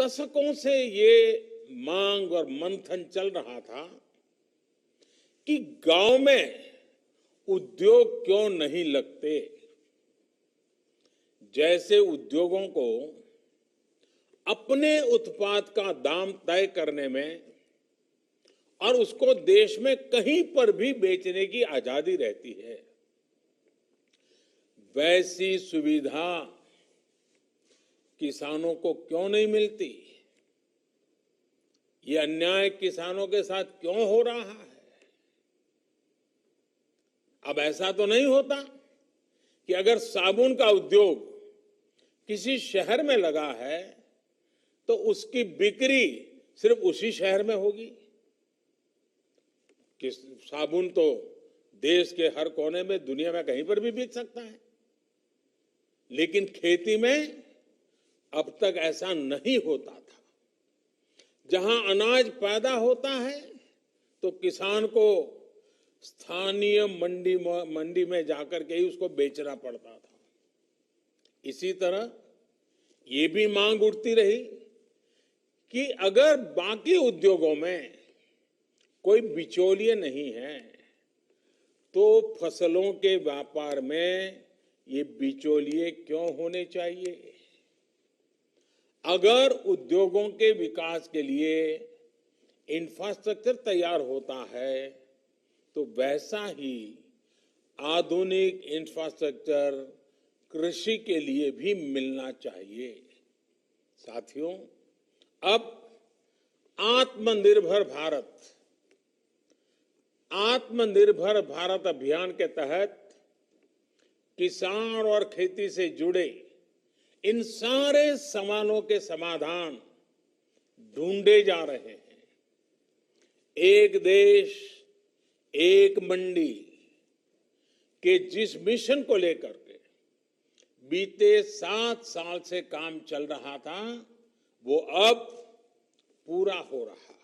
दशकों से ये मांग और मंथन चल रहा था कि गांव में उद्योग क्यों नहीं लगते। जैसे उद्योगों को अपने उत्पाद का दाम तय करने में और उसको देश में कहीं पर भी बेचने की आजादी रहती है, वैसी सुविधा किसानों को क्यों नहीं मिलती। ये अन्याय किसानों के साथ क्यों हो रहा है। अब ऐसा तो नहीं होता कि अगर साबुन का उद्योग किसी शहर में लगा है तो उसकी बिक्री सिर्फ उसी शहर में होगी। कि साबुन तो देश के हर कोने में, दुनिया में कहीं पर भी बिक सकता है, लेकिन खेती में अब तक ऐसा नहीं होता था। जहां अनाज पैदा होता है तो किसान को स्थानीय मंडी में जाकर के ही उसको बेचना पड़ता था। इसी तरह ये भी मांग उठती रही कि अगर बाकी उद्योगों में कोई बिचौलिए नहीं है तो फसलों के व्यापार में ये बिचौलिए क्यों होने चाहिए। अगर उद्योगों के विकास के लिए इंफ्रास्ट्रक्चर तैयार होता है तो वैसा ही आधुनिक इंफ्रास्ट्रक्चर कृषि के लिए भी मिलना चाहिए। साथियों, अब आत्मनिर्भर भारत अभियान के तहत किसान और खेती से जुड़े इन सारे सवालों के समाधान ढूंढे जा रहे हैं। एक देश एक मंडी के जिस मिशन को लेकर के बीते 7 साल से काम चल रहा था, वो अब पूरा हो रहा है।